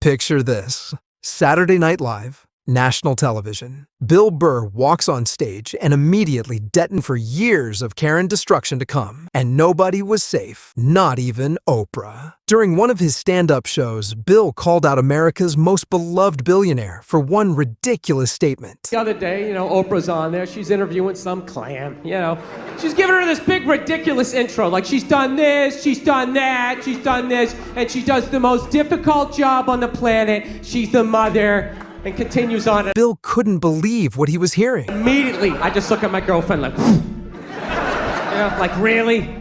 Picture this. Saturday Night Live, national television. Bill Burr walks on stage and immediately detonates for years of Karen destruction to come. And nobody was safe, not even Oprah. During one of his stand-up shows, Bill called out America's most beloved billionaire for one ridiculous statement. The other day, Oprah's on there. She's interviewing some clam, She's giving her this big ridiculous intro, like she's done this, she's done that, she's done this, and she does the most difficult job on the planet. She's the mother. And continues on. Bill couldn't believe what he was hearing. Immediately, I just look at my girlfriend like, like really?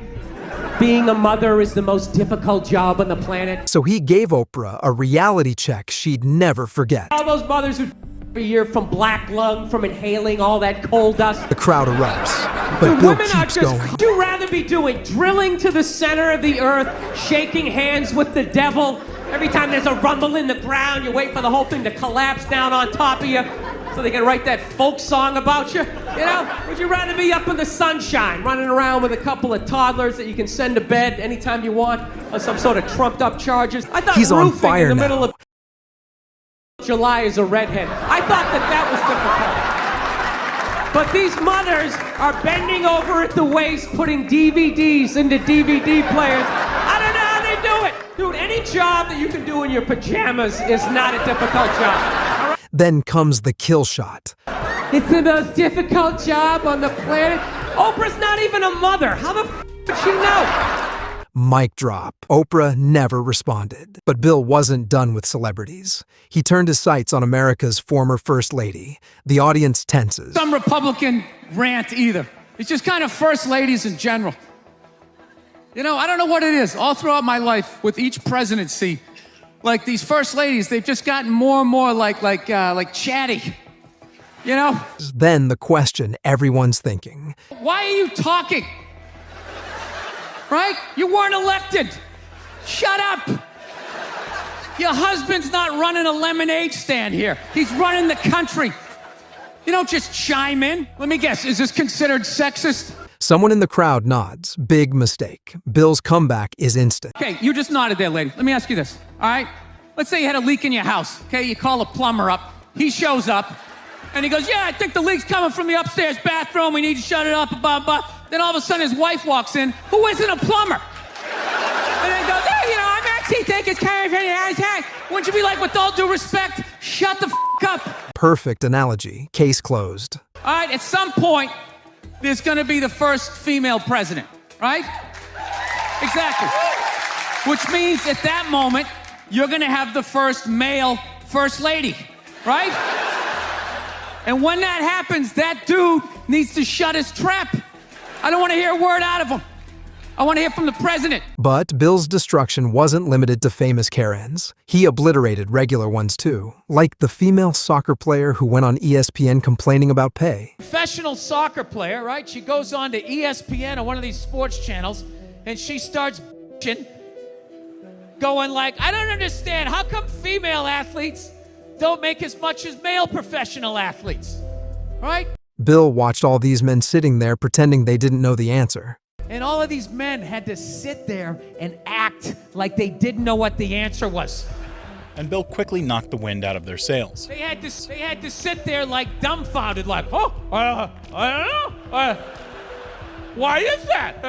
Being a mother is the most difficult job on the planet. So he gave Oprah a reality check she'd never forget. All those mothers who a year from black lung, from inhaling all that coal dust. The crowd erupts, but Bill keeps going. Would you rather be doing drilling to the center of the earth, shaking hands with the devil? Every time there's a rumble in the ground, you wait for the whole thing to collapse down on top of you so they can write that folk song about you. Would you rather be up in the sunshine, running around with a couple of toddlers that you can send to bed anytime you want on some sort of trumped up charges? I thought he's on fire in the now. middle of July is a redhead. I thought that was difficult. But these mothers are bending over at the waist, putting DVDs into DVD players. I don't know how they do it. Dude, any job that you can do in your pajamas is not a difficult job. Then comes the kill shot. It's the most difficult job on the planet. Oprah's not even a mother. How the would she know? Mic drop. Oprah never responded. But Bill wasn't done with celebrities. He turned his sights on America's former First Lady. The audience tenses. Some Republican rant either. It's just kind of first ladies in general. I don't know what it is. All throughout my life, with each presidency, like these first ladies, they've just gotten more and more like chatty. Then the question everyone's thinking. Why are you talking? Right? You weren't elected. Shut up. Your husband's not running a lemonade stand here. He's running the country. You don't just chime in. Let me guess, is this considered sexist? Someone in the crowd nods. Big mistake. Bill's comeback is instant. Okay, you just nodded there, lady. Let me ask you this, all right? Let's say you had a leak in your house, okay? You call a plumber up. He shows up, and he goes, yeah, I think the leak's coming from the upstairs bathroom. We need to shut it up, blah, blah. Then all of a sudden his wife walks in, who isn't a plumber. And then goes, hey, I'm actually thinking it's kind of, wouldn't you be like, with all due respect, shut the up? Perfect analogy. Case closed. All right, at some point, there's gonna be the first female president, right? Exactly. Which means at that moment, you're gonna have the first male first lady, right? And when that happens, that dude needs to shut his trap. I don't wanna hear a word out of him. I wanna hear from the president. But Bill's destruction wasn't limited to famous Karens. He obliterated regular ones too, like the female soccer player who went on ESPN complaining about pay. Professional soccer player, right? She goes on to ESPN or one of these sports channels, and she starts going like, I don't understand, how come female athletes don't make as much as male professional athletes, right? Bill watched all these men sitting there pretending they didn't know the answer. And all of these men had to sit there and act like they didn't know what the answer was. And Bill quickly knocked the wind out of their sails. They had to sit there like dumbfounded, like, oh, I don't know. Why is that?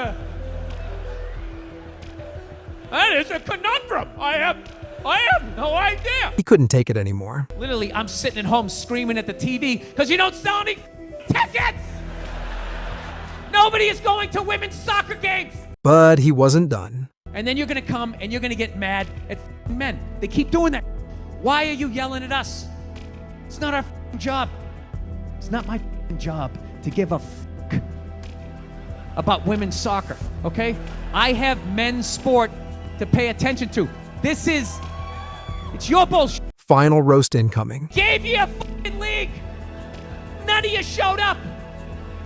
That is a conundrum. I have no idea. He couldn't take it anymore. Literally, I'm sitting at home screaming at the TV because you don't sell any tickets. Nobody is going to women's soccer games. But he wasn't done. And then you're gonna come and you're gonna get mad at men. They keep doing that. Why are you yelling at us? It's not our job. It's not my job to give a about women's soccer, okay? I have men's sport to pay attention to. It's your bullshit. Final roast incoming. Gave you a league. None of you showed up.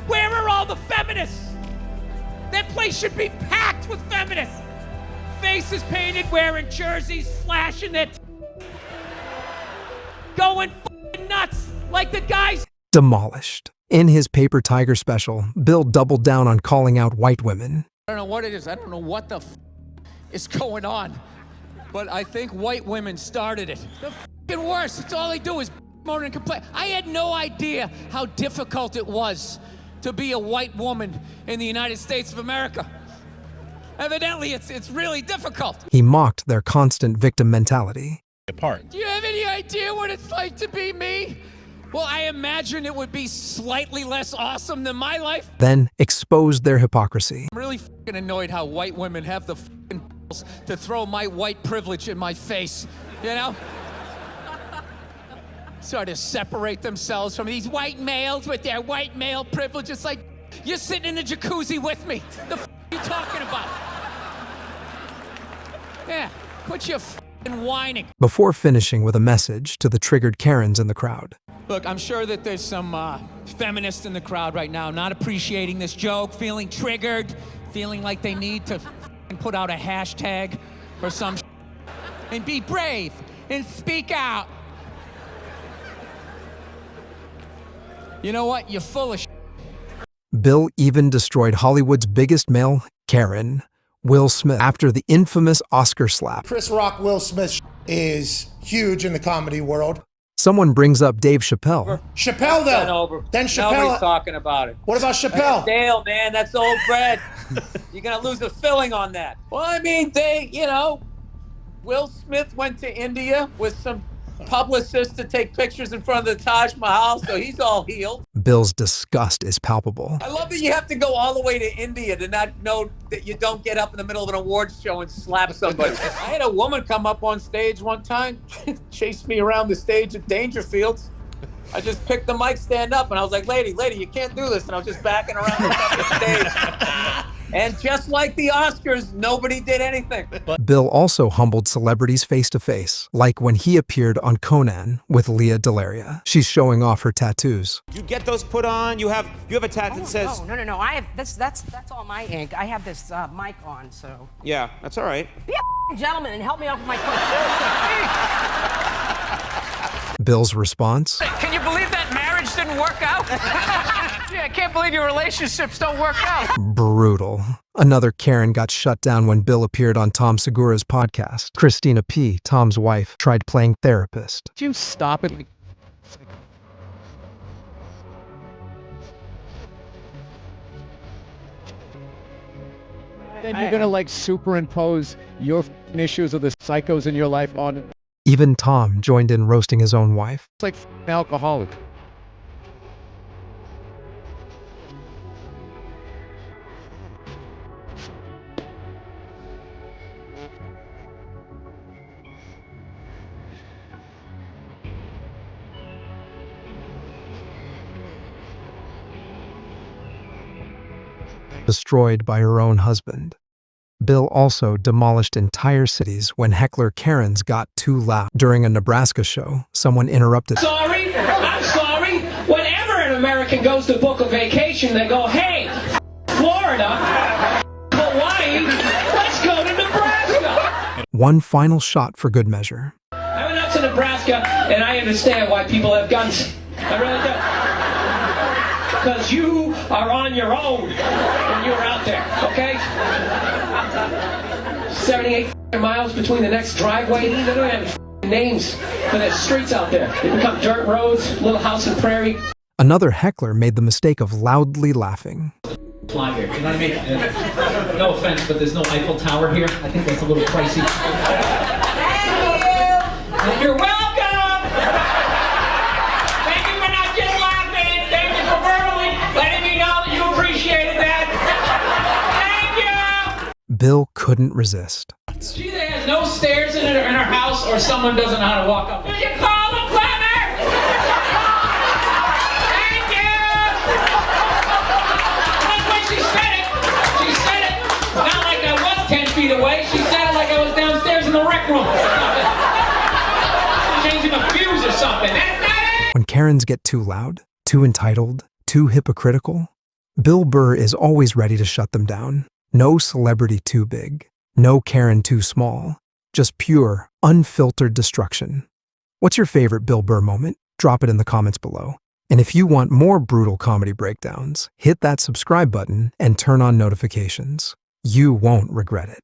Where are all the feminists? That place should be packed with feminists. Faces painted, wearing jerseys, flashing their going nuts like the guys. Demolished. In his Paper Tiger special, Bill doubled down on calling out white women. I don't know what it is. I don't know what the is going on. but I think white women started it. The f***ing worst. It's all they do is moan and complain. I had no idea how difficult it was to be a white woman in the United States of America. Evidently, it's really difficult. He mocked their constant victim mentality. Apart. Do you have any idea what it's like to be me? Well, I imagine it would be slightly less awesome than my life. Then exposed their hypocrisy. I'm really f***ing annoyed how white women have the f***ing balls to throw my white privilege in my face, you know? Sort of separate themselves from these white males with their white male privilege. It's like, you're sitting in the jacuzzi with me. The f*** are you talking about? Yeah, quit your f***ing whining. Before finishing with a message to the triggered Karens in the crowd. Look, I'm sure that there's some feminists in the crowd right now not appreciating this joke, feeling triggered, feeling like they need to f***ing put out a hashtag or some shit. And be brave and speak out. You know what? You're full of shit. Bill even destroyed Hollywood's biggest male Karen, Will Smith, after the infamous Oscar slap. Chris Rock, Will Smith is huge in the comedy world. Someone brings up Dave Chappelle. Chappelle, though. Then Chappelle. Nobody's talking about it. What about Chappelle? Dale, man, that's old bread. You're going to lose the filling on that. Well, I mean, Will Smith went to India with some publicists to take pictures in front of the Taj Mahal, so he's all healed. Bill's disgust is palpable. I love that you have to go all the way to India to not know that you don't get up in the middle of an awards show and slap somebody. I had a woman come up on stage one time, chased me around the stage at Dangerfields. I just picked the mic stand up and I was like, lady, you can't do this. And I was just backing around the stage. And just like the Oscars, nobody did anything. Bill also humbled celebrities face to face, like when he appeared on Conan with Leah Delaria. She's showing off her tattoos. You get those put on. You have a tattoo that says. No. I have that's all my ink. I have this mic on, so. Yeah, that's all right. Be a gentleman and help me off with my coat. Bill's response? Can you believe that marriage didn't work out? Yeah, I can't believe your relationships don't work out. Brutal. Another Karen got shut down when Bill appeared on Tom Segura's podcast. Christina P., Tom's wife, tried playing therapist. Did you stop it? Then you're gonna like superimpose your f***ing issues of the psychos in your life on it. Even Tom joined in roasting his own wife. It's like f***ing alcoholic. Destroyed by her own husband. Bill also demolished entire cities when heckler Karens got too loud. During a Nebraska show, someone interrupted. I'm sorry. Whenever an American goes to book a vacation, they go, hey, Florida, Hawaii, let's go to Nebraska. One final shot for good measure. I went up to Nebraska, and I understand why people have guns. I really do. Because you are on your own when you're out there, okay? 78 miles between the next driveway. They don't have names for the streets out there. They become dirt roads, little house and prairie. Another heckler made the mistake of loudly laughing. Fly here. You know what I mean? No offense, but there's no Eiffel Tower here. I think that's a little pricey. Thank you. You're welcome. Thank you for not just laughing. Thank you for verbally letting me know that you appreciated that. Thank you. Bill couldn't resist. She either has no stairs in her house or someone doesn't know how to walk up. Did you call the plumber? Thank you. That's when she said it. She said it not like I was 10 feet away. She said it like I was downstairs in the rec room. Changing a fuse or something. That's not it. When Karens get too loud, too entitled, too hypocritical, Bill Burr is always ready to shut them down. No celebrity too big. No Karen too small. Just pure, unfiltered destruction. What's your favorite Bill Burr moment? Drop it in the comments below. And if you want more brutal comedy breakdowns, hit that subscribe button and turn on notifications. You won't regret it.